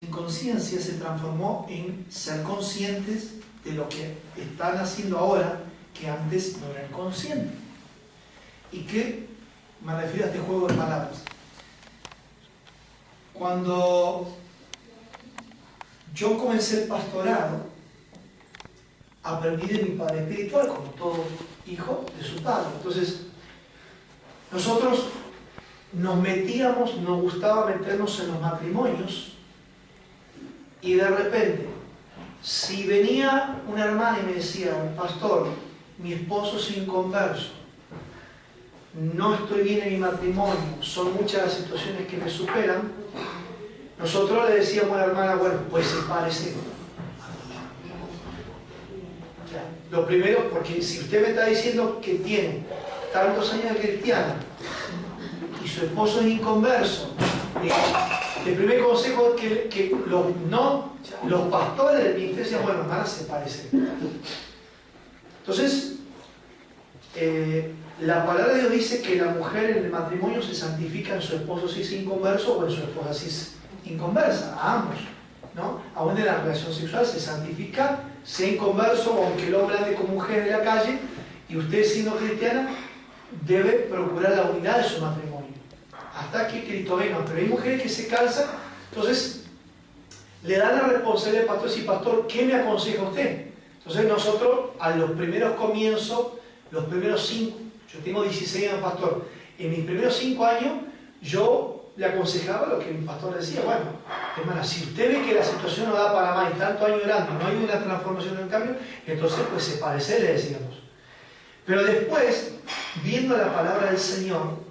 inconsciencia se transformó en ser conscientes de lo que están haciendo ahora, que antes no eran conscientes. ¿Y qué me refiero a este juego de palabras? Cuando yo comencé el pastorado, aprendí de mi padre espiritual, como todo hijo de su padre. Entonces, nosotros nos gustaba meternos en los matrimonios, y de repente, si venía una hermana y me decía, pastor, mi esposo es inconverso, no estoy bien en mi matrimonio, son muchas las situaciones que me superan, nosotros le decíamos a la hermana, bueno, pues sepárese. O sea, lo primero, porque si usted me está diciendo que tiene tantos años de cristiana y su esposo es inconverso, el primer consejo es que los pastores del ministerio decían, bueno, hermana, sepárese. Entonces, la palabra de Dios dice que la mujer en el matrimonio se santifica en su esposo si es inconverso o en su esposa si es inconversa, a ambos, ¿no? Aún en la relación sexual se santifica, sea inconverso, aunque el hombre ande con mujer en la calle, y usted siendo cristiana debe procurar la unidad de su matrimonio hasta que Cristo venga. Pero hay mujeres que se cansan, entonces le dan la responsabilidad al pastor y decir, pastor, ¿qué me aconseja usted? Entonces nosotros a los primeros comienzos, los primeros 5, yo tengo 16 años pastor, en mis primeros 5 años yo le aconsejaba lo que mi pastor decía, bueno, hermana, si usted ve que la situación no da para más y tanto año grande, no hay una transformación en el cambio, entonces pues sepárese, le decíamos. Pero después, viendo la palabra del Señor,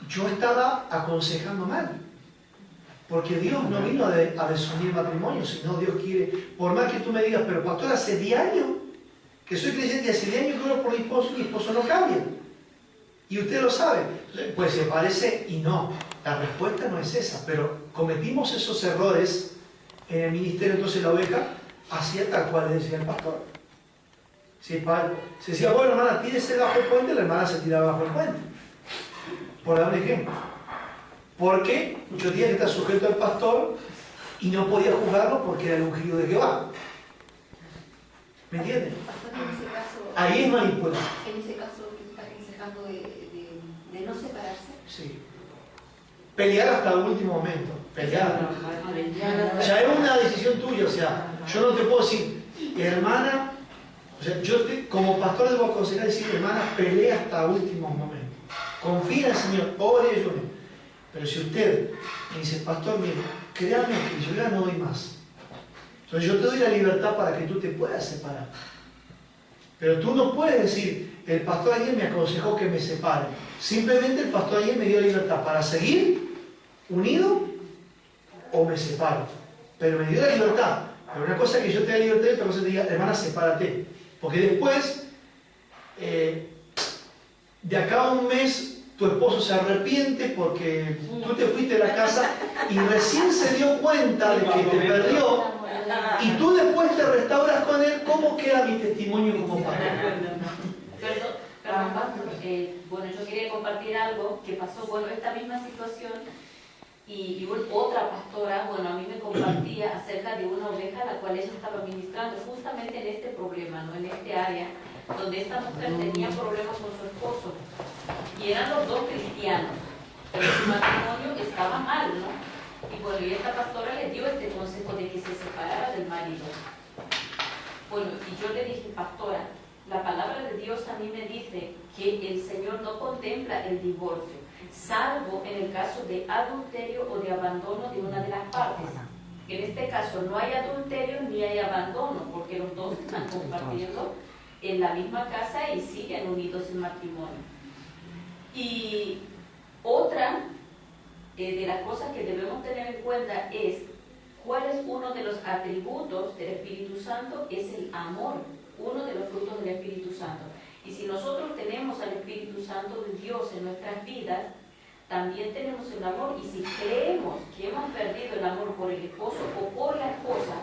yo estaba aconsejando mal. Porque Dios no vino a desunir matrimonio, sino Dios quiere, por más que tú me digas, pero pastor, hace 10 años que soy creyente, hace 10 años que oro por mi esposo no cambia. Y usted lo sabe. Entonces, pues se parece y no. La respuesta no es esa, pero cometimos esos errores en el ministerio, entonces la oveja hacía tal cual le decía el pastor. Si se decía, bueno, hermana, tírese bajo el puente, la hermana se tiraba bajo el puente. Por dar un ejemplo. Porque yo tenía que estar sujeto al pastor y no podía juzgarlo porque era el ungido de Jehová. ¿Me entienden? Ahí es manipular. En ese caso, ¿qué está aconsejando de no separarse? Sí. Pelear hasta el último momento. Pelear. Ya es una decisión tuya, o sea, yo no te puedo decir, hermana, o sea, como pastor debo aconsejar decir, hermana, pelea hasta últimos momentos. Confía en el Señor, ore y ayune. Pero si usted me dice, pastor, mire, créame que yo ya no doy más. Entonces yo te doy la libertad para que tú te puedas separar. Pero tú no puedes decir, el pastor ayer me aconsejó que me separe. Simplemente el pastor ayer me dio libertad para seguir unido o me separo. Pero me dio la libertad. Pero una cosa es que yo te dé libertad y otra cosa es que te diga, hermana, sepárate. Porque después, de acá a un mes, tu esposo se arrepiente porque tú te fuiste de la casa y recién se dio cuenta de que te perdió y tú después te restauras con él. ¿Cómo queda mi testimonio como pastor? Perdón, pastor. Bueno, yo quería compartir algo que pasó, bueno, esta misma situación y otra pastora, bueno, a mí me compartía acerca de una oveja a la cual ella estaba ministrando justamente en este problema, ¿no? En este área donde esta mujer tenía problemas con su esposo y eran los dos cristianos, pero su matrimonio estaba mal, ¿no? Y bueno, y esta pastora le dio este consejo de que se separara del marido. Bueno, y yo le dije, pastora, la palabra de Dios a mí me dice que el Señor no contempla el divorcio, salvo en el caso de adulterio o de abandono de una de las partes. En este caso no hay adulterio ni hay abandono, porque los dos están compartiendo en la misma casa y siguen unidos en matrimonio. Y otra de las cosas que debemos tener en cuenta es cuál es uno de los atributos del Espíritu Santo, es el amor, uno de los frutos del Espíritu Santo. Y si nosotros tenemos al Espíritu Santo de Dios en nuestras vidas, también tenemos el amor. Y si creemos que hemos perdido el amor por el esposo o por la esposa,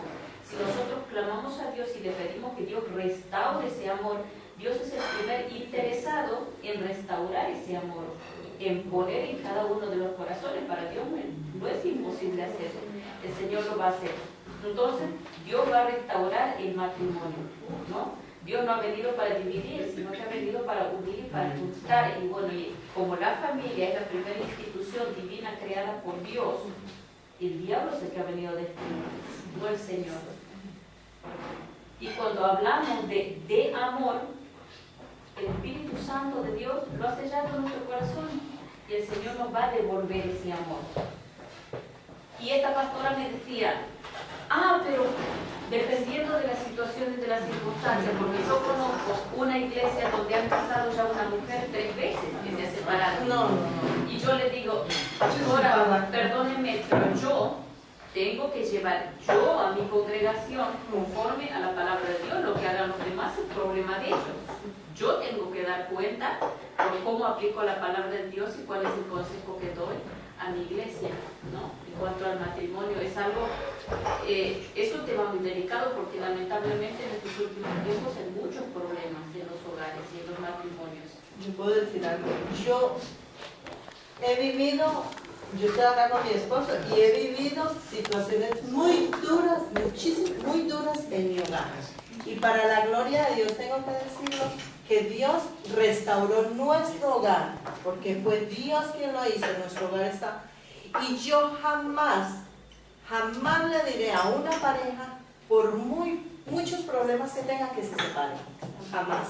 si nosotros clamamos a Dios y le pedimos que Dios restaure ese amor, Dios es el primer interesado en restaurar ese amor. en poner en cada uno de los corazones. Para Dios no es imposible hacerlo, el Señor lo va a hacer. Entonces, Dios va a restaurar el matrimonio, ¿no? Dios no ha venido para dividir, sino que ha venido para unir y para juntar. Y bueno, y como la familia es la primera institución divina creada por Dios, el diablo es el que ha venido a destruir, no el Señor. Y cuando hablamos de amor, el Espíritu Santo de Dios lo ha sellado en nuestro corazón y el Señor nos va a devolver ese amor. Y esta pastora me decía, pero dependiendo de las situaciones, de las circunstancias, porque yo conozco una iglesia donde han casado ya una mujer 3 veces que se ha separado. No. Y yo le digo, pastora, perdónenme, pero yo tengo que llevar yo a mi congregación conforme a la palabra de Dios. Lo que hagan los demás es problema de ellos. Yo tengo que dar cuenta por cómo aplico la palabra de Dios y cuál es el consejo que doy a mi iglesia, ¿no? En cuanto al matrimonio, es algo, es un tema muy delicado porque lamentablemente en estos últimos tiempos hay muchos problemas en los hogares y en los matrimonios. Yo puedo decir algo. Yo estoy acá con mi esposo y he vivido situaciones muy duras, muy duras en mi hogar. Y para la gloria de Dios tengo que decirlo, que Dios restauró nuestro hogar, porque fue Dios quien lo hizo, nuestro hogar está. Y yo jamás le diré a una pareja, por muchos problemas que tengan, que se separen. Jamás.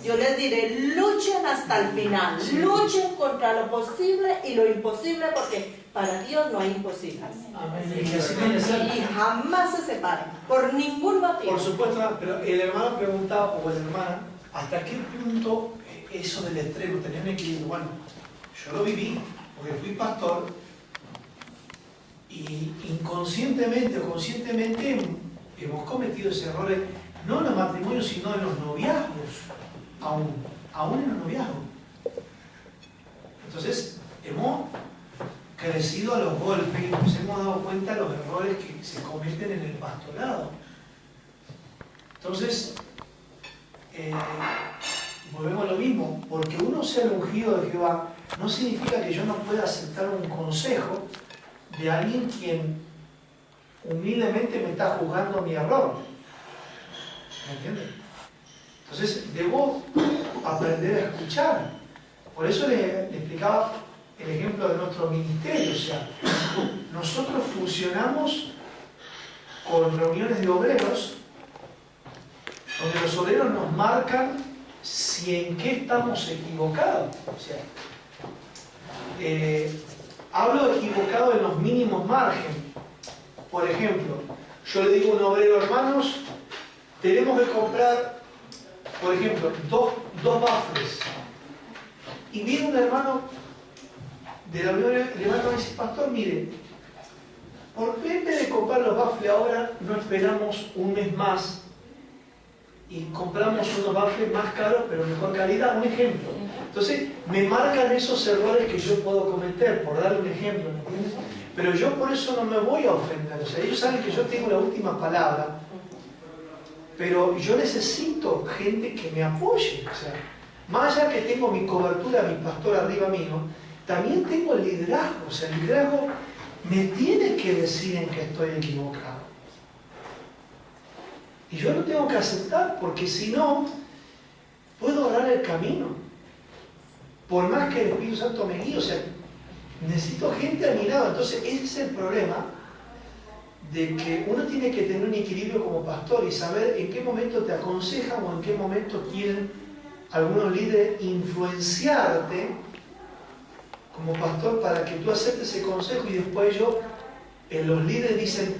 Yo les diré, luchen hasta el final, luchen contra lo posible y lo imposible, porque para Dios no hay imposibles. Amén. Y así tiene que ser. Y jamás se separen, por ningún motivo. Por supuesto, pero el hermano preguntaba, o la hermana, ¿hasta qué punto eso del extremo, tener un equilibrio? Bueno, yo lo viví, porque fui pastor, y inconscientemente o conscientemente hemos cometido ese error, no en los matrimonios, sino en los noviazgos, aún en los noviazgos. Entonces, hemos crecido a los golpes y nos hemos dado cuenta de los errores que se cometen en el pastorado. Entonces, volvemos a lo mismo, porque uno sea el ungido de Jehová no significa que yo no pueda aceptar un consejo de alguien quien humildemente me está juzgando mi error. ¿Me entienden? Entonces debo aprender a escuchar. Por eso le explicaba el ejemplo de nuestro ministerio. O sea, nosotros funcionamos con reuniones de obreros, donde los obreros nos marcan si en qué estamos equivocados. O sea, hablo de equivocado en los mínimos márgenes. Por ejemplo, yo le digo a un obrero, hermanos, tenemos que comprar, por ejemplo, dos baffles. Y viene un hermano de la unión, el hermano dice, pastor, mire, ¿por qué en vez de comprar los baffles ahora no esperamos un mes más y compramos unos baffles más caros pero mejor calidad? Un ejemplo. Entonces me marcan esos errores que yo puedo cometer, por dar un ejemplo, ¿me entiendes? Pero yo por eso no me voy a ofender. O sea, ellos saben que yo tengo la última palabra, pero yo necesito gente que me apoye. O sea, más allá que tengo mi cobertura, mi pastor arriba mío, también tengo el liderazgo. O sea, el liderazgo me tiene que decir en que estoy equivocado. Y yo lo tengo que aceptar, porque si no, puedo orar el camino. Por más que el Espíritu Santo me guíe, o sea, necesito gente a mi lado. Entonces, ese es el problema, de que uno tiene que tener un equilibrio como pastor y saber en qué momento te aconsejan o en qué momento quieren algunos líderes influenciarte como pastor para que tú aceptes ese consejo, y después los líderes dicen,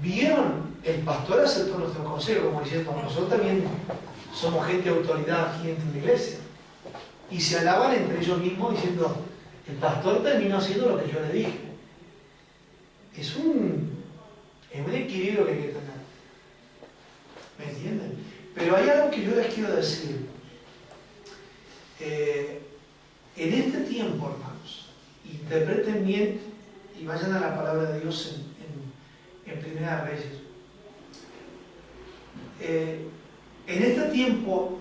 ¿vieron? El pastor aceptó nuestro consejo, como diciendo, nosotros también somos gente de autoridad aquí en la iglesia. Y se alaban entre ellos mismos diciendo, el pastor terminó haciendo lo que yo le dije. Es un equilibrio que hay que tener. ¿Me entienden? Pero hay algo que yo les quiero decir. En este tiempo, hermanos, interpreten bien y vayan a la palabra de Dios en Primera Reyes. En este tiempo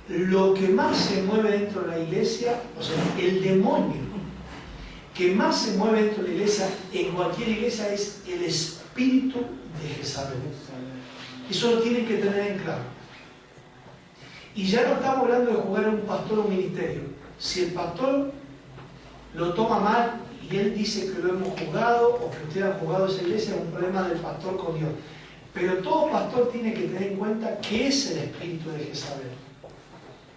lo que más se mueve dentro de la iglesia, o sea, el demonio que más se mueve dentro de la iglesia, en cualquier iglesia, es el espíritu de Jezabel. Eso lo tienen que tener en claro. Y ya no estamos hablando de jugar a un pastor o un ministerio. Si el pastor lo toma mal y él dice que lo hemos juzgado o que ustedes han juzgado esa iglesia, es un problema del pastor con Dios. Pero todo pastor tiene que tener en cuenta qué es el espíritu de Jezabel.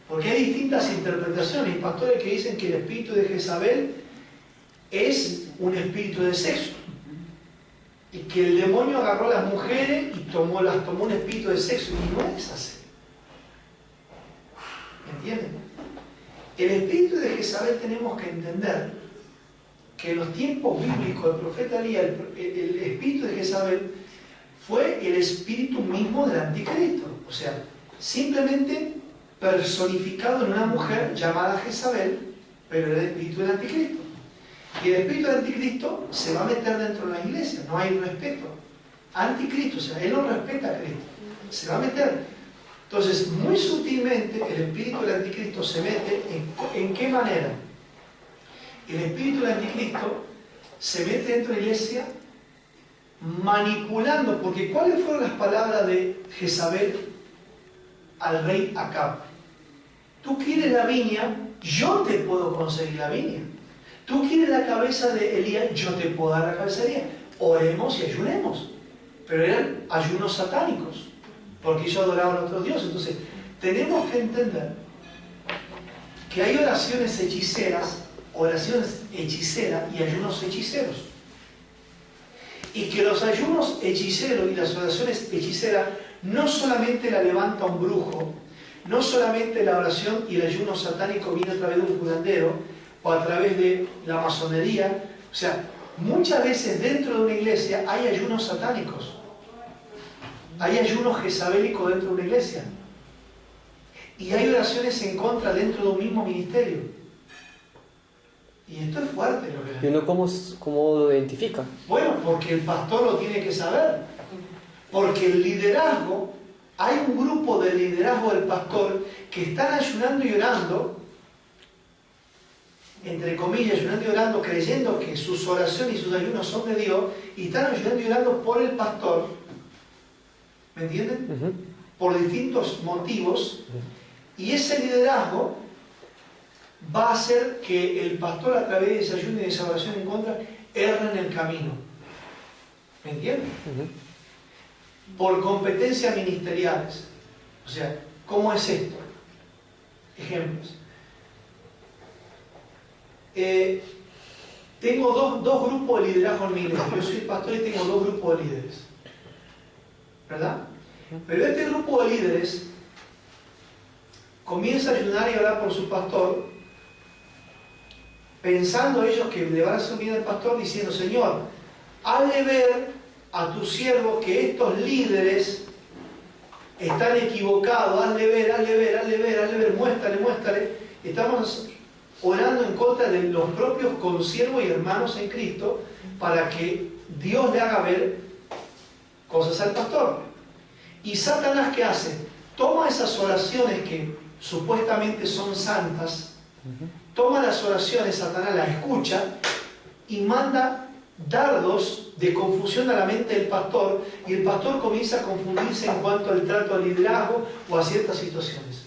Porque hay distintas interpretaciones. Hay pastores que dicen que el espíritu de Jezabel es un espíritu de sexo. Y que el demonio agarró a las mujeres y las tomó un espíritu de sexo. Y no es así. ¿Entienden? El espíritu de Jezabel tenemos que entender que en los tiempos bíblicos del profeta Elías, el espíritu de Jezabel fue el espíritu mismo del anticristo. O sea, simplemente personificado en una mujer llamada Jezabel, pero era el espíritu del anticristo. Y el espíritu del anticristo se va a meter dentro de la iglesia, no hay respeto. Anticristo, o sea, él no respeta a Cristo, se va a meter. Entonces, muy sutilmente, el espíritu del anticristo se mete ¿en qué manera? El espíritu del anticristo se mete dentro de la iglesia manipulando, porque ¿cuáles fueron las palabras de Jezabel al rey Acab? Tú quieres la viña, yo te puedo conseguir la viña. Tú quieres la cabeza de Elías, yo te puedo dar la cabeza de Elías. Oremos y ayunemos. Pero eran ayunos satánicos, porque ellos adoraban a otros dioses. Entonces, tenemos que entender que hay oraciones hechiceras y ayunos hechiceros. Y que los ayunos hechiceros y las oraciones hechiceras no solamente la levanta un brujo, no solamente la oración y el ayuno satánico viene a través de un curandero o a través de la masonería. O sea, muchas veces dentro de una iglesia hay ayunos satánicos. Hay ayunos jezabélicos dentro de una iglesia. Y hay oraciones en contra dentro de un mismo ministerio. Y esto es fuerte lo que... ¿Y uno cómo lo identifica? Bueno, porque el pastor lo tiene que saber. Porque el liderazgo, hay un grupo de liderazgo del pastor que están ayunando y orando, entre comillas, ayunando y orando, creyendo que sus oraciones y sus ayunos son de Dios, y están ayunando y orando por el pastor. ¿Me entienden? Por distintos motivos. Y ese liderazgo va a hacer que el pastor, a través de ese ayuno y de esa oración en contra, erre en el camino. ¿Me entienden? Por competencias ministeriales. O sea, ¿cómo es esto? Ejemplos. Tengo dos grupos de liderazgo en mi iglesia. Yo soy pastor y tengo dos grupos de líderes. ¿Verdad? Pero este grupo de líderes comienza a ayunar y orar por su pastor, pensando ellos que le van a hacer bien al pastor, diciendo: Señor, hazle ver a tu siervo que estos líderes están equivocados, hazle ver, muéstrale. Estamos orando en contra de los propios consiervos y hermanos en Cristo para que Dios le haga ver cosas al pastor. Y Satanás, ¿qué hace? Toma esas oraciones que supuestamente son santas, toma las oraciones, Satanás las escucha y manda dardos de confusión a la mente del pastor, y el pastor comienza a confundirse en cuanto al trato al liderazgo o a ciertas situaciones.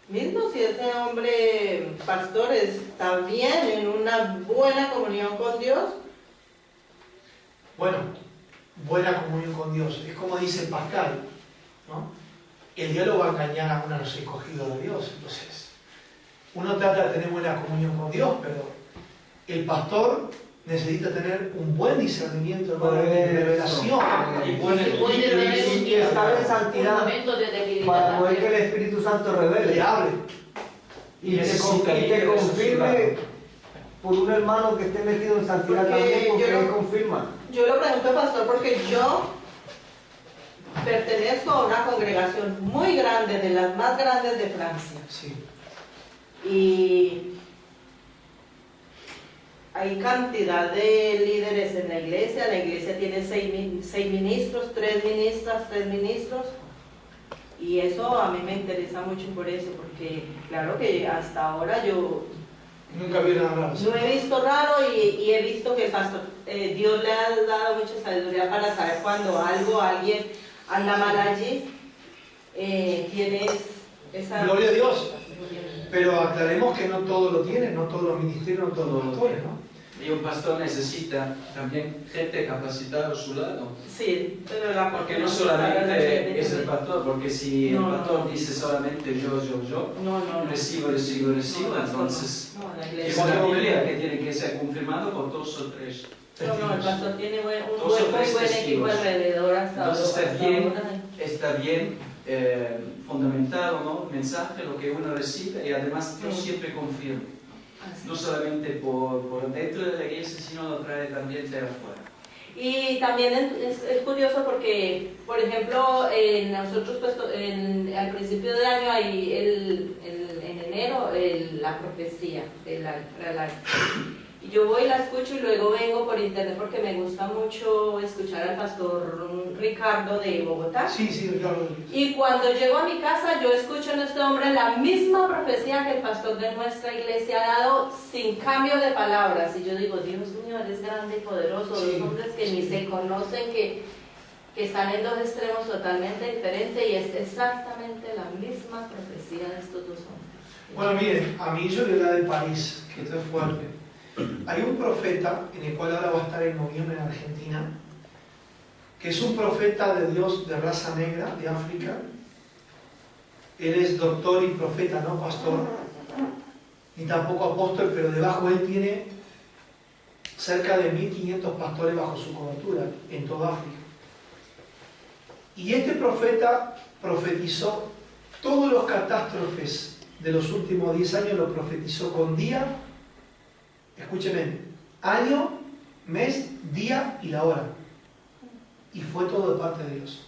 Mismo si ese hombre pastor está bien en una buena comunión con Dios. Bueno, buena comunión con Dios. Es como dice Pascal, ¿no? El diablo va a engañar a uno de los escogidos de Dios. Entonces, uno trata de tener buena comunión con Dios, pero el pastor necesita tener un buen discernimiento, de revelación. Y estar en santidad para poder que el Espíritu Santo revele. Le hable. Y te confirme por un hermano que esté metido en santidad también, porque él confirma. Yo lo pregunto, pastor, porque yo pertenezco a una congregación muy grande, de las más grandes de Francia. Sí. Y hay cantidad de líderes en la iglesia. La iglesia tiene 6 ministros, 3 ministras, 3 ministros. Y eso a mí me interesa mucho por eso, porque claro que hasta ahora yo Nunca vi nada raro. no he visto raro y he visto que el pastor, Dios le ha dado mucha sabiduría para saber cuando alguien anda mal allí. Tienes esa... Gloria a Dios. Pero aclaremos que no todos lo tienen, no todos los ministerios, no todos los pastores, ¿no? Y un pastor necesita también gente capacitada a su lado. Sí, pero Porque no solamente es el pastor, porque si el pastor dice solamente yo, recibo, entonces la es iglesia. una Biblia que tiene que ser confirmado por 2 o 3. No, el pastor tiene un Dos o muy tres buen equipo testigos. alrededor hasta Entonces ahora. está bien fundamentado, ¿no? El mensaje, lo que uno recibe, y además Dios siempre confirma. No solamente por dentro de la iglesia, sino lo trae también de afuera. Y también es curioso porque, por ejemplo, nosotros pues, al principio de año hay en enero la profecía del año. Y yo voy y la escucho y luego vengo por internet porque me gusta mucho escuchar al pastor Ricardo de Bogotá. Sí, Ricardo. Y cuando llego a mi casa, yo escucho en este hombre la misma profecía que el pastor de nuestra iglesia ha dado sin cambio de palabras. Y yo digo, Dios mío, eres grande y poderoso. Sí. Los hombres que ni se conocen, que están en dos extremos totalmente diferentes, y es exactamente la misma profecía de estos dos hombres. Bueno, miren, a mí yo le da de París, que esto es fuerte. Hay un profeta, en el cual ahora va a estar en noviembre en Argentina, que es un profeta de Dios de raza negra, de África. Él es doctor y profeta, no pastor, ni tampoco apóstol, pero debajo él tiene cerca de 1500 pastores bajo su cobertura en toda África. Y este profeta profetizó todos los catástrofes de los últimos 10 años, lo profetizó con día, escúcheme, año, mes, día y la hora. Y fue todo de parte de Dios.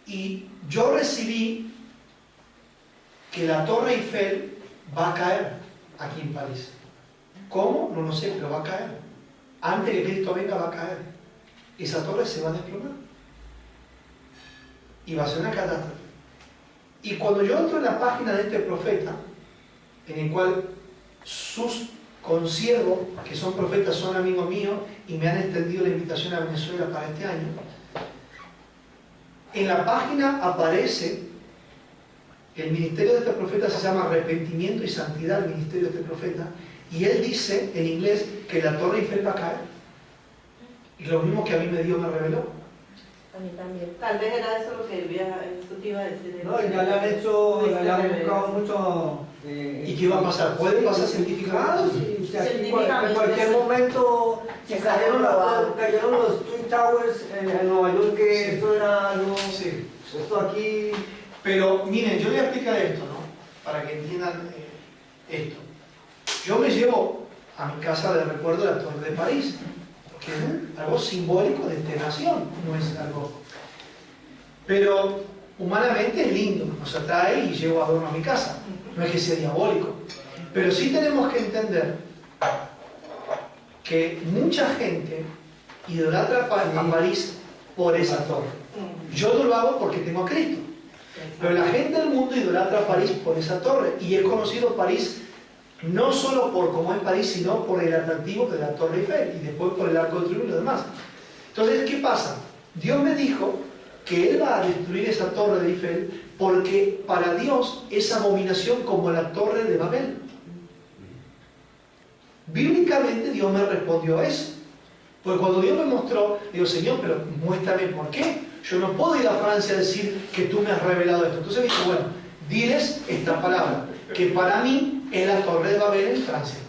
Y yo recibí que la Torre Eiffel va a caer aquí en París. ¿Cómo? No lo sé, pero va a caer. Antes que Cristo venga va a caer. Esa torre se va a desplomar. Y va a ser una catástrofe. Y cuando yo entro en la página de este profeta, en el cual sus consiervos, que son profetas, son amigos míos y me han extendido la invitación a Venezuela para este año, en la página aparece el ministerio de este profeta, se llama Arrepentimiento y Santidad, el ministerio de este profeta, y él dice en inglés que la Torre Eiffel va a caer. Y lo mismo que a mí Dios me reveló. A mí también. Tal vez era eso lo que esto te iba a decir. No, ya le han hecho, le han buscado mucho. ¿Y qué va a pasar? ¿Puede pasar científicamente? Sí, si aquí en cualquier momento se cayeron los Twin Towers en Nueva York, que esto era algo. Sí. Esto aquí. Pero miren, yo voy a explicar esto, ¿no? Para que entiendan esto. Yo me llevo a mi casa de recuerdo la Torre de París, que es algo simbólico de esta nación, no es algo. Pero humanamente es lindo, nos atrae y llevo adorno a mi casa. No es que sea diabólico. Pero sí tenemos que entender que mucha gente idolatra a París por esa torre. Yo no lo hago porque tengo a Cristo. Pero la gente del mundo idolatra a París por esa torre. Y he conocido París no solo por cómo es París, sino por el atractivo de la Torre Eiffel y después por el Arco de Triunfo y lo demás. Entonces, ¿qué pasa? Dios me dijo que Él va a destruir esa Torre de Eiffel porque para Dios es abominación como la Torre de Babel. Bíblicamente Dios me respondió a eso. Porque cuando Dios me mostró, digo, Señor, pero muéstrame por qué. Yo no puedo ir a Francia a decir que tú me has revelado esto. Entonces dije, bueno, diles esta palabra, que para mí es la Torre de Babel en Francia.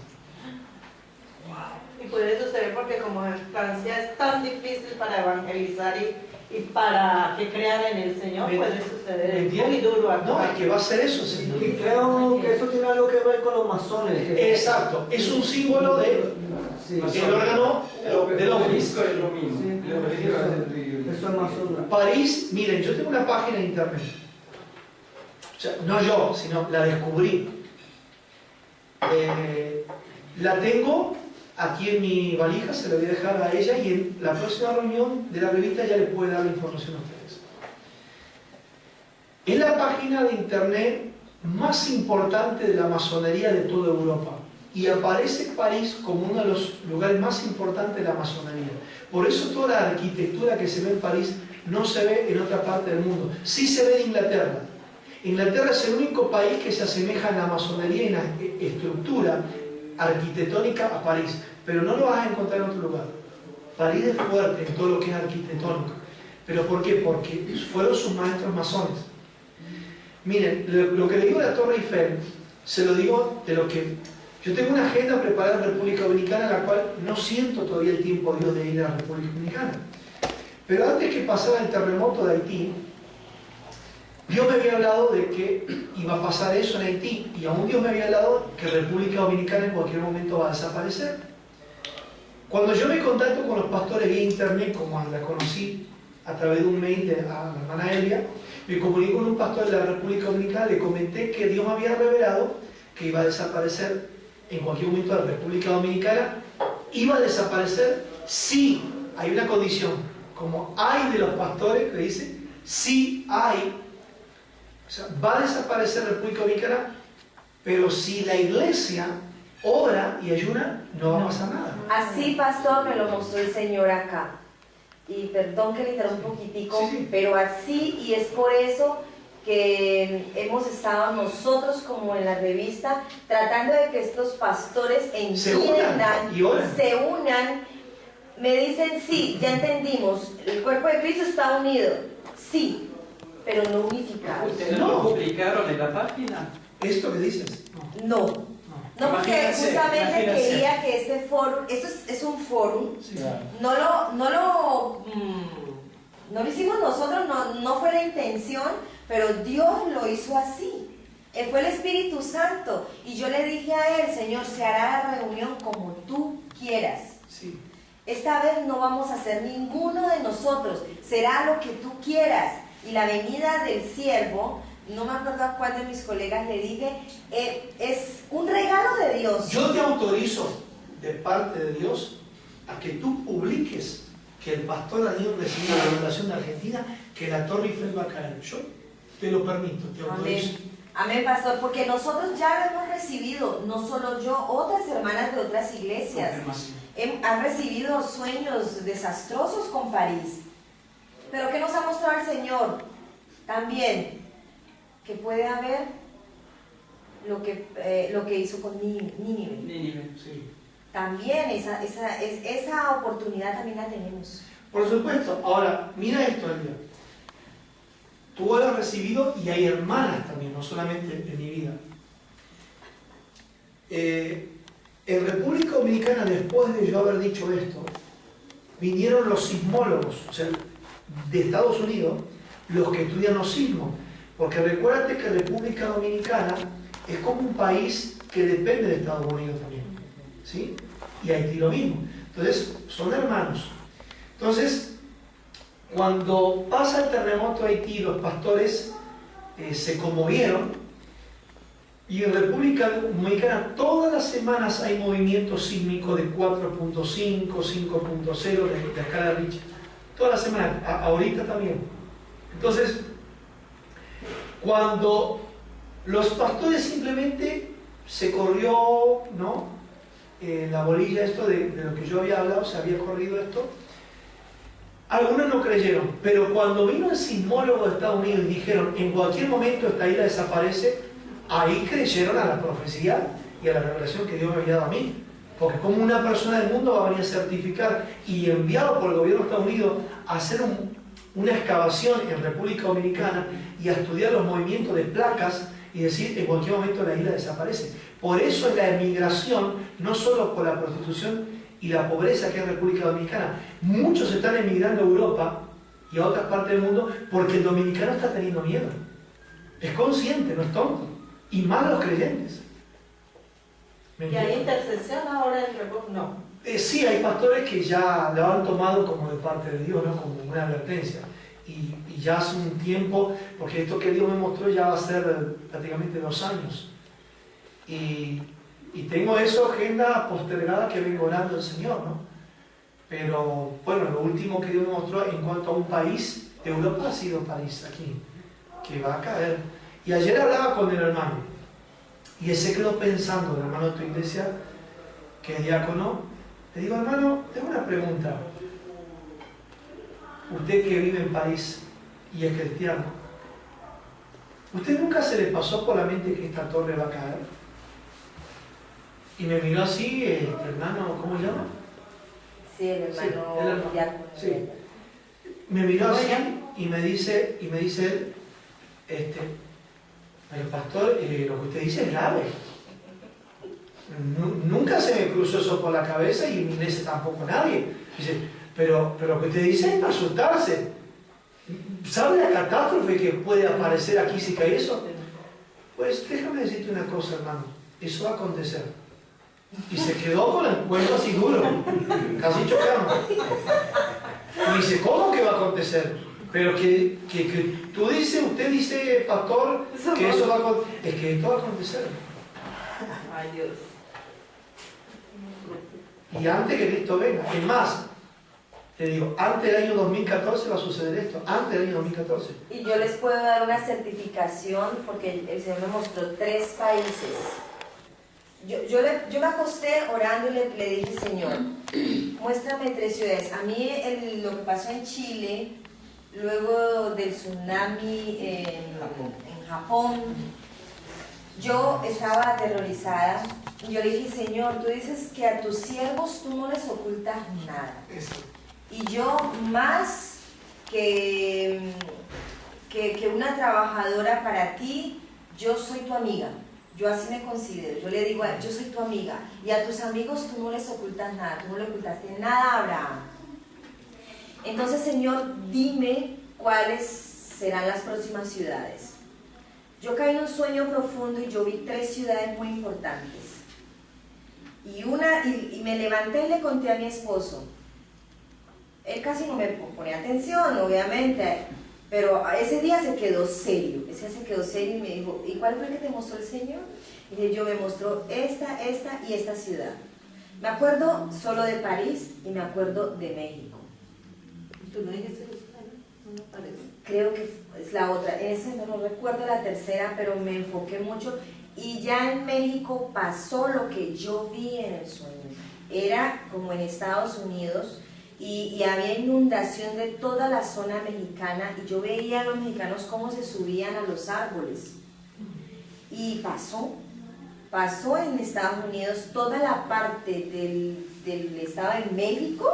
Y puede suceder porque como en Francia es tan difícil para evangelizar y para que crean en el Señor, puede suceder. Es muy duro acá. No, es que va a ser eso, Señor. Y creo que eso tiene algo que ver con los masones. Exacto, es un símbolo de el órgano del hombre. Es lo mismo. Eso es masón. París, miren, yo tengo una página de internet. O sea, no yo, sino la descubrí. La tengo aquí en mi valija, se la voy a dejar a ella y en la próxima reunión de la revista ya le puede dar la información a ustedes. Es la página de internet más importante de la masonería de toda Europa. Y aparece París como uno de los lugares más importantes de la masonería. Por eso toda la arquitectura que se ve en París no se ve en otra parte del mundo. Sí se ve en Inglaterra. Inglaterra es el único país que se asemeja en la masonería y en la estructura arquitectónica a París. Pero no lo vas a encontrar en otro lugar. París es fuerte en todo lo que es arquitectónico. ¿Pero por qué? Porque fueron sus maestros masones. Miren, lo que le digo a la Torre Eiffel, se lo digo de lo que... Yo tengo una agenda preparada en República Dominicana, en la cual no siento todavía el tiempo, Dios, de ir a la República Dominicana. Pero antes que pasara el terremoto de Haití, Dios me había hablado de que iba a pasar eso en Haití, y aún Dios me había hablado que República Dominicana en cualquier momento va a desaparecer. Cuando yo me contacto con los pastores vía internet, como la conocí a través de un mail de la hermana Elia, me comuniqué con un pastor de la República Dominicana, le comenté que Dios me había revelado que iba a desaparecer en cualquier momento la República Dominicana. Iba a desaparecer si hay una condición, como hay de los pastores que dice, si hay, o sea, va a desaparecer la República Dominicana, pero si la iglesia ora y ayuna, no va a pasar nada. Así, pastor, me lo mostró el Señor acá. Y perdón que le interrumpa un poquitico, Sí. pero así, y es por eso que hemos estado nosotros como en la revista tratando de que estos pastores entiendan, se unan. Me dicen, sí, ya entendimos, el cuerpo de Cristo está unido, sí, pero no unificado. ¿Ustedes lo publicaron en la página? ¿Esto que dices? No, porque justamente quería que este foro, esto es un foro, Sí. no lo hicimos nosotros, no fue la intención, pero Dios lo hizo así. Fue el Espíritu Santo. Y yo le dije a él, Señor, se hará la reunión como tú quieras. Sí. Esta vez no vamos a hacer ninguno de nosotros, será lo que tú quieras. Y la venida del siervo, no me acuerdo a cuál de mis colegas le dije, es un regalo de Dios. Yo te autorizo, de parte de Dios, a que tú publiques que el pastor Daniel recibió la revelación de Argentina, que la Torre Eiffel va a caer. Yo te lo permito, te autorizo. Amén, pastor, porque nosotros ya lo hemos recibido, no solo yo, otras hermanas de otras iglesias han recibido sueños desastrosos con París. Pero ¿qué nos ha mostrado el Señor? También que puede haber lo que hizo con Nínive. Sí. También esa oportunidad también la tenemos. Por supuesto. Ahora, mira esto, Elia. Tú lo has recibido y hay hermanas también, no solamente en mi vida. En República Dominicana, después de yo haber dicho esto, vinieron los sismólogos, o sea, de Estados Unidos, los que estudian los sismos. Porque recuérdate que República Dominicana es como un país que depende de Estados Unidos también, ¿sí? Y Haití lo mismo. Entonces, son hermanos. Entonces, cuando pasa el terremoto de Haití, los pastores se conmovieron, y en República Dominicana todas las semanas hay movimientos sísmicos de 4.5, 5.0 de escala Richter. Todas las semanas, ahorita también. Entonces, cuando los pastores simplemente se corrió, ¿no? La bolilla esto de lo que yo había hablado, se había corrido esto. Algunos no creyeron, pero cuando vino el sismólogo de Estados Unidos y dijeron, en cualquier momento esta isla desaparece, ahí creyeron a la profecía y a la revelación que Dios me había dado a mí. Porque como una persona del mundo va a venir a certificar y enviado por el gobierno de Estados Unidos a hacer una excavación en República Dominicana y a estudiar los movimientos de placas y decir, en cualquier momento la isla desaparece. Por eso es la emigración, no solo por la prostitución y la pobreza que es República Dominicana. Muchos están emigrando a Europa y a otras partes del mundo porque el dominicano está teniendo miedo. Es consciente, no es tonto. Y más los creyentes. ¿Y hay intercesión ahora en República? No. Sí, hay pastores que ya lo han tomado como de parte de Dios, ¿no? Como una advertencia. Y ya hace un tiempo, porque esto que Dios me mostró ya va a ser prácticamente 2 años. Y tengo eso, agenda postergada que vengo orando al Señor, ¿no? Pero bueno, lo último que Dios me mostró en cuanto a un país de Europa ha sido París, aquí. que va a caer. Y ayer hablaba con el hermano, y él se quedó pensando, el hermano de tu iglesia, que es diácono. Le digo, hermano, tengo una pregunta. Usted que vive en París y es cristiano, ¿usted nunca se le pasó por la mente que esta torre va a caer? Y me miró así, hermano, ¿cómo se llama? Sí, el hermano, el hermano. diácono. Sí. Me miró así y me dice él, pero pastor, lo que usted dice es grave. Nunca se me cruzó eso por la cabeza y en mi iglesia tampoco nadie. Dice, pero lo que usted dice es para asustarse. ¿Sabe la catástrofe que puede aparecer aquí si cae eso? Pues déjame decirte una cosa, hermano, eso va a acontecer. Y se quedó con el cuello así duro, casi chocando. Y dice, ¿cómo que va a acontecer? Pero que tú dices, usted dice, pastor, que eso va a acontecer. Es que esto va a acontecer. Ay, Dios. Y antes que Cristo venga, es más, te digo, antes del año 2014 va a suceder esto, antes del año 2014. Y yo les puedo dar una certificación porque el Señor me mostró 3 países. Yo me acosté orando y le dije, Señor, muéstrame 3 ciudades. A mí lo que pasó en Chile, luego del tsunami en Japón, yo estaba aterrorizada. Y yo le dije, Señor, tú dices que a tus siervos tú no les ocultas nada. Y yo, más que una trabajadora para ti, yo soy tu amiga. Yo así me considero. Yo le digo, yo soy tu amiga. Y a tus amigos tú no les ocultas nada. Tú no le ocultaste nada a Abraham. Entonces, Señor, dime cuáles serán las próximas ciudades. Yo caí en un sueño profundo y yo vi 3 ciudades muy importantes. Y me levanté y le conté a mi esposo. Él casi no me pone atención, obviamente, pero ese día se quedó serio. Ese día se quedó serio y me dijo, ¿y cuál fue el que te mostró el Señor? Y dije, yo me mostró esta y esta ciudad. Me acuerdo solo de París y me acuerdo de México. ¿Tú no dijiste Jerusalén? No me parece. Creo que es la otra. En ese no recuerdo la tercera, pero me enfoqué mucho. Y ya en México pasó lo que yo vi en el sueño. Era como en Estados Unidos y había inundación de toda la zona mexicana y yo veía a los mexicanos cómo se subían a los árboles. Y pasó en Estados Unidos, toda la parte del estado de México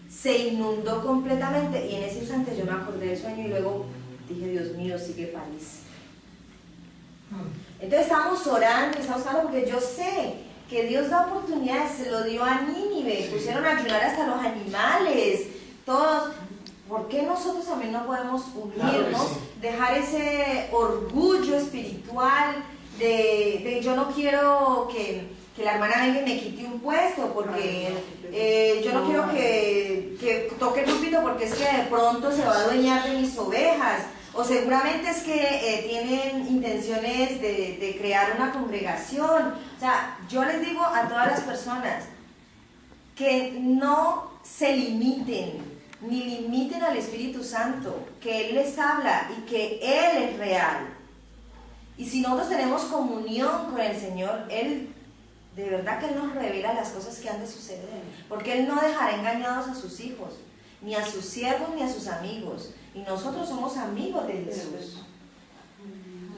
se inundó completamente y en ese instante yo me acordé del sueño y luego dije, Dios mío, sigue París. Entonces estábamos orando porque yo sé que Dios da oportunidades, se lo dio a Nínive, pusieron a ayunar hasta los animales, todos. ¿Por qué nosotros también no podemos unirnos, dejar ese orgullo espiritual de yo no quiero que la hermana venga y me quite un puesto, porque yo no quiero que toque el púlpito porque es que de pronto se va a adueñar de mis ovejas? O seguramente es que tienen intenciones de crear una congregación. O sea, yo les digo a todas las personas que no se limiten, ni limiten al Espíritu Santo, que Él les habla y que Él es real. Y si nosotros tenemos comunión con el Señor, Él, de verdad que Él nos revela las cosas que han de suceder. Porque Él no dejará engañados a sus hijos, ni a sus siervos, ni a sus amigos. Y nosotros somos amigos de Jesús.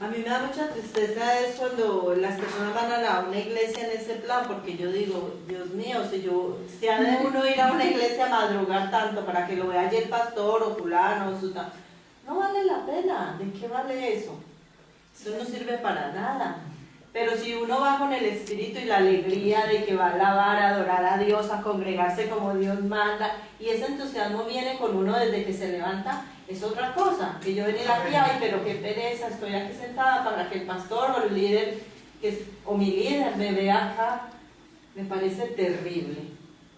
A mí me da mucha tristeza es cuando las personas van a una iglesia en ese plan, porque yo digo, Dios mío, si ha de uno ir a una iglesia a madrugar tanto para que lo vea allí el pastor o fulano, no vale la pena. ¿De qué vale eso? Eso no sirve para nada. Pero si uno va con el espíritu y la alegría de que va a alabar, a adorar a Dios, a congregarse como Dios manda, y ese entusiasmo viene con uno desde que se levanta, es otra cosa. Que yo venir aquí, ay, pero qué pereza, estoy aquí sentada para que el pastor o el líder, o mi líder me vea acá, me parece terrible.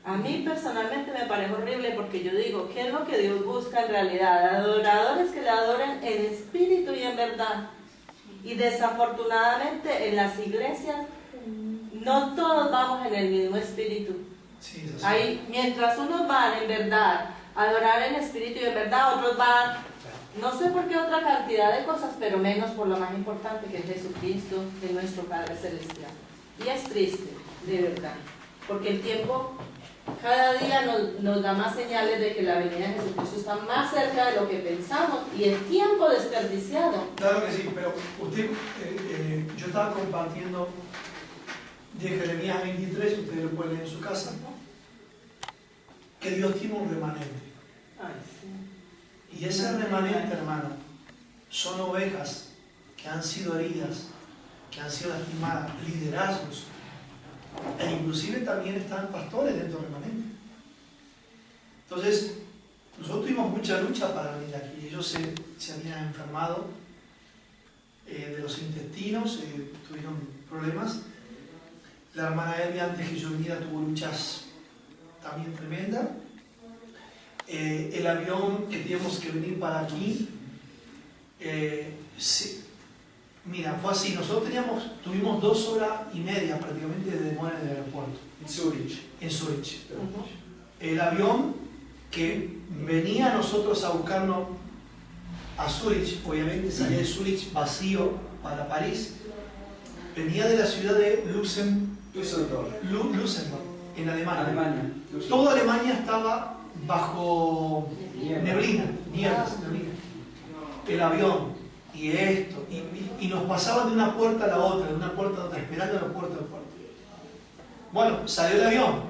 A mí personalmente me parece horrible porque yo digo, ¿qué es lo que Dios busca en realidad? Adoradores que le adoren en espíritu y en verdad. Y desafortunadamente en las iglesias no todos vamos en el mismo espíritu. Sí, mientras unos van en verdad a adorar en espíritu y en verdad, otros van no sé por qué otra cantidad de cosas, pero menos por lo más importante que es Jesucristo, que es nuestro Padre Celestial. Y es triste, de verdad, porque el tiempo cada día nos da más señales de que la venida de Jesucristo está más cerca de lo que pensamos y es tiempo desperdiciado. Claro que sí, pero usted, yo estaba compartiendo de Jeremías 23, ustedes lo pueden leer en su casa, ¿no? Que Dios tiene un remanente. Ay, sí. Y ese remanente, hermano, son ovejas que han sido heridas, que han sido lastimadas, liderazgos, e inclusive también están pastores dentro del remanente. Entonces, nosotros tuvimos mucha lucha para venir aquí. Ellos se habían enfermado de los intestinos, tuvieron problemas. La hermana Elvia, antes que yo viniera, tuvo luchas también tremendas. El avión que teníamos que venir para aquí, mira, fue así. Nosotros tuvimos 2 horas y media prácticamente de demora en el aeropuerto. En Zurich. En Zurich. El avión que venía a nosotros a buscarnos a Zurich, obviamente salía de Zurich vacío para París, venía de la ciudad de Luxemburgo, en Alemania. Toda Alemania estaba bajo neblina. El avión y esto, y nos pasaban de una puerta a la otra, de una puerta a otra, esperando la puerta a la puerta. Bueno, salió el avión.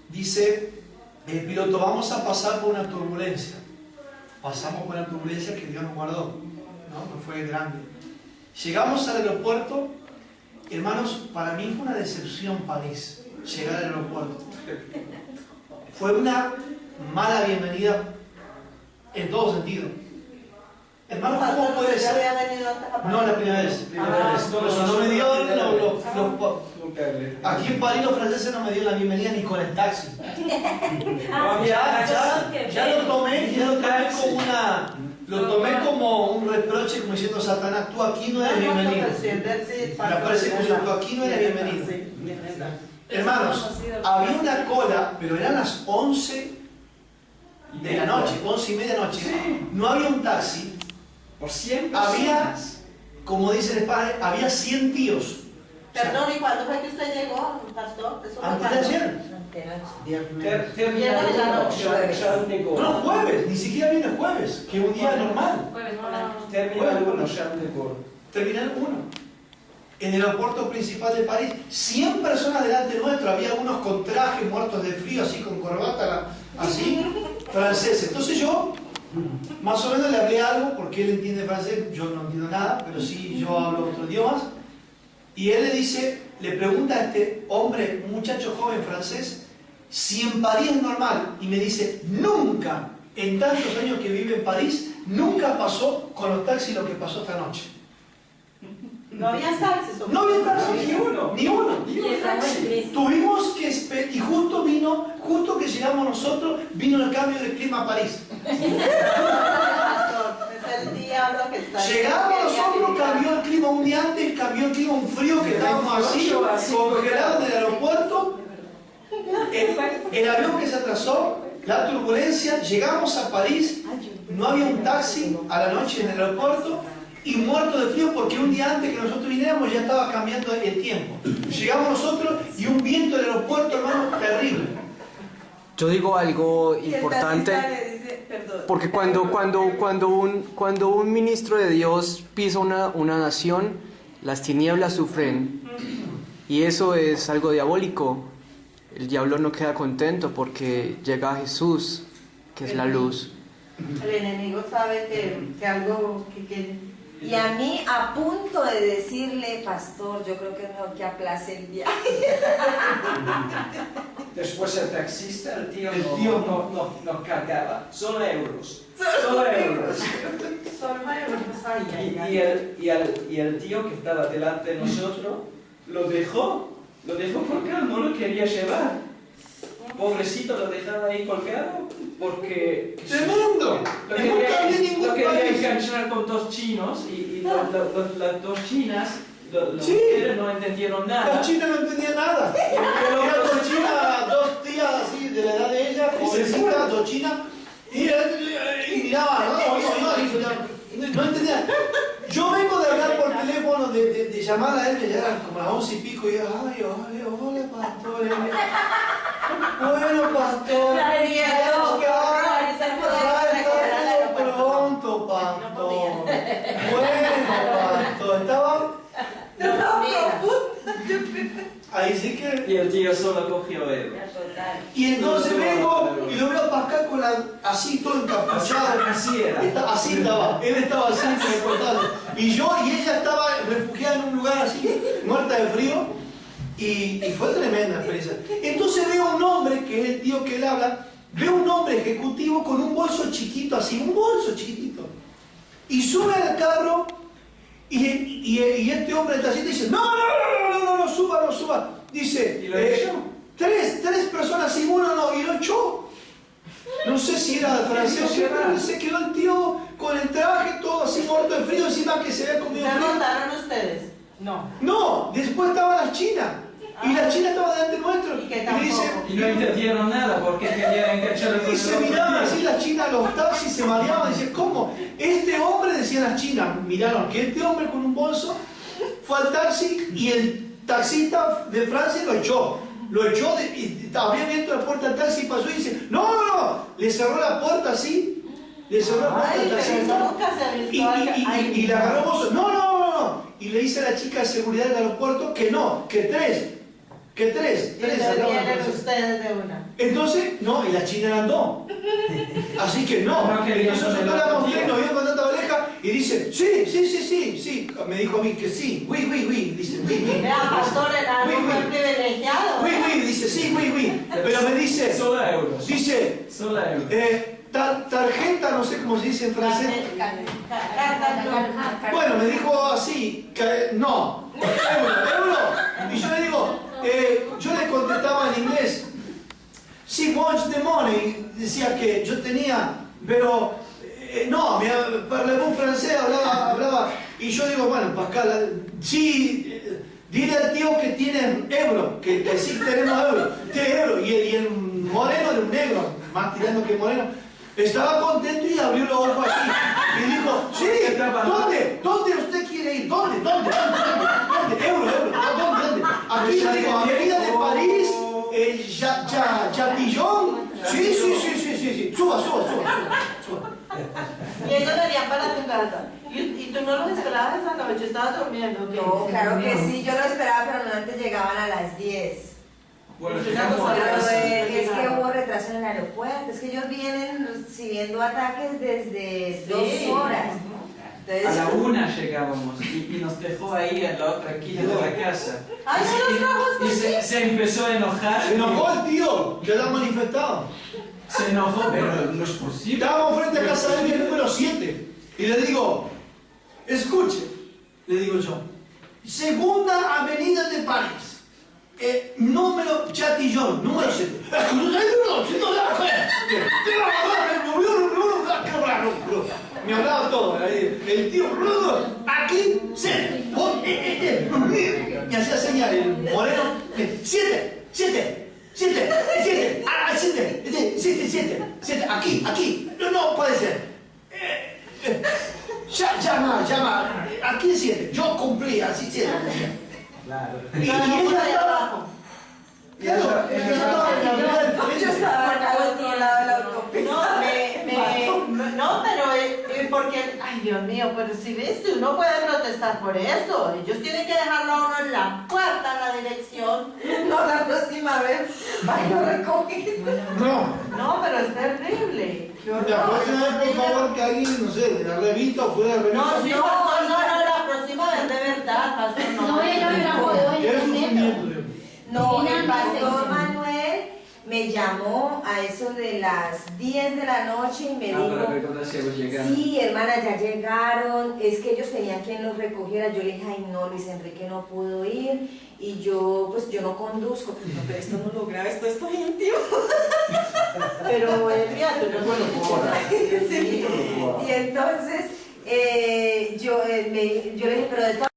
Dice el piloto, vamos a pasar por una turbulencia. Pasamos por una turbulencia que Dios nos guardó, ¿no? Fue grande. Llegamos al aeropuerto. Hermanos, para mí fue una decepción París, llegar al aeropuerto. Fue una mala bienvenida en todo sentido. Hermanos, ¿cómo puede ser? No, la primera vez. Por eso no me dio aquí en París los franceses no me dio la bienvenida ni con el taxi. Ya lo tomé como un reproche, como diciendo, Satanás, tú aquí no eres bienvenido. Me parece que tú aquí no eres bienvenido. Hermanos, había una cola, pero eran las 11 de la noche, 11 y media de la noche. No había un taxi. Por 100 había, como dice el padre, había 100 tíos. Perdón, ¿y cuándo fue que usted llegó, pastor? Antes de ayer. No, jueves, ni siquiera viene jueves, que es un día normal. Terminal 1. En el aeropuerto principal de París, 100 personas delante nuestro, había algunos con trajes muertos de frío, así con corbata, así, franceses. Entonces yo, más o menos le hablé algo, porque él entiende francés, yo no entiendo nada, pero sí yo hablo otros idiomas. Y él le pregunta a este hombre, un muchacho joven francés, si en París es normal. Y me dice, nunca, en tantos años que vive en París, nunca pasó con los taxis lo que pasó esta noche. No había taxis. No había taxis, ni uno. Tuvimos que esperar, y justo que llegamos nosotros, vino el cambio de clima a París. Llegamos nosotros, cambió el clima un día antes, cambió el clima un frío que estábamos así, congelados en el aeropuerto. El avión que se atrasó, la turbulencia, llegamos a París, no había un taxi a la noche en el aeropuerto y muerto de frío porque un día antes que nosotros viniéramos ya estaba cambiando el tiempo. Llegamos nosotros y un viento del aeropuerto, hermano, terrible. Yo digo algo importante, porque cuando un ministro de Dios pisa una nación, las tinieblas sufren, y eso es algo diabólico. El diablo no queda contento porque llega Jesús, que es la luz. El enemigo sabe que algo que y a mí, a punto de decirle, pastor, yo creo que es mejor que aplace el viaje. Después el taxista, el tío no cargaba, solo euros. Solo euros. Y el tío que estaba delante de nosotros lo dejó colgado, no lo quería llevar. Pobrecito, lo dejaba ahí colgado porque... ¡Tremendo! Lo quería enganchar con 2 chinos y las 2 chinas no entendieron nada. Las chinas no entendían nada. Eran 2 chinas, 2 tías así de la edad de ella, jovencitas, 2 chinas, y miraban, No entendía. Yo vengo de hablar por teléfono, de llamar a él, que ya eran como las 11 y pico, y yo, ay, hola, pastor. Bueno, pastor. Pronto, pastor. Bueno, pastor. Estaba... Ahí sí que... Y el tío solo cogió él. Y entonces vengo y lo veo para acá con así todo encapuchado. Así era. Así estaba. Él estaba así, con el cortado. Y yo y ella estaba refugiada en un lugar así, muerta de frío. Y fue tremenda experiencia. Entonces veo un hombre, que es el tío que él habla, veo un hombre ejecutivo con un bolso chiquito, así, un bolso chiquitito. Y sube al carro y este hombre está así y dice, no, suba. Dice, ¿Y lo echó? tres personas y uno no, y lo echó. No sé si era francés, pero se quedó el tío con el traje todo así muerto de frío, encima que se había comido ¿Se frío. montaron ustedes? No. No, después estaba la China. Y la China estaba delante nuestro. Y que me dice, Y no entendieron nada porque querían engancharlo con y se miraban así la China, los taxis se mareaban. Dice, ¿cómo? Este hombre, decían las chinas, miraron que este hombre con un bolso fue al taxi y el taxista de Francia lo echó. Y había abierto la puerta del taxi y pasó y dice, no, le cerró la puerta así. Le cerró la puerta al taxista. Y le agarró bolso. No. Y le dice a la chica de seguridad del aeropuerto que no, que tres. Y le vienen ustedes de una. Entonces, no, y la China eran dos. Así que no. Entonces nosotros éramos tres, nos vimos con tanta pareja y dice, sí. Me dijo a mí que sí, oui. Dice, oui. Vea, pastor, era un buen privilegiado. Oui, dice, sí, oui. Pero me dice, Solo euros. dice, Solo euros. tarjeta, no sé cómo se dice en francés. Bueno, me dijo así, que no, euro. Y yo le digo, yo le contestaba en inglés, sí, much the money, decía que yo tenía, pero no, parlaba un francés, hablaba, y yo digo, bueno, Pascal, sí, dile al tío que tiene euro, que sí tenemos euro, tiene euro, y el moreno era un negro, más tirando que moreno, estaba contento y abrió los ojos así, y dijo, sí, ¿dónde usted quiere ir? ¿Dónde? Euro, ¿dónde? Aquí yo digo, Avenida de París, Chatillon, sí, suba. Y ellos venían para tu casa. Y tú no los esperabas esa noche, estabas durmiendo. No, claro que sí, yo lo esperaba, pero normalmente llegaban a las 10. Bueno, Es que hubo retraso en el aeropuerto, es que ellos vienen recibiendo ataques desde 2 horas. A la 1 llegábamos y nos dejó ahí en la otra esquina de la casa. ¡Ay, no nos trajo hasta Y se empezó a enojar. Se enojó el tío, que la manifestado. Se enojó, pero no es posible. Estábamos frente a casa de él, número 7. Y le digo, escuche, le digo yo, Segunda Avenida de París. Número Chatillon, número 7. Me hablaba todo, el tío, aquí, 7. Me hacía señal el moreno, 7, aquí, no puede ser. Llama, aquí 7, yo cumplí, así 7. Claro. Y ella allá abajo. Claro, Yo estaba al otro lado de la autopista. No, pero porque, ay Dios mío, pero si ves, uno puede protestar por eso. Ellos tienen que dejarlo a uno en la puerta, en la dirección. No, la próxima vez, vaya a recoger. No, pero es terrible. La próxima vez, por favor, que alguien, no sé, de la revista o fuera de la revista. No, sí, pastor, no, la próxima vez de verdad, pastor, no. No, ella me la puedo ¿Qué es sufrimiento? No, Sí, el no, pastor sí. Manuel me llamó a eso de las 10 de la noche y me Para dijo, recordar si hemos llegado. sí, hermana, ya llegaron, es que ellos tenían quien los recogiera. Yo le dije, ay no, Luis Enrique no pudo ir y yo, pues yo no conduzco. No, pero esto no lo graba, esto es muy íntimo. Pero Elvia, tú no puedes. Sí. Y entonces yo le dije, pero de todas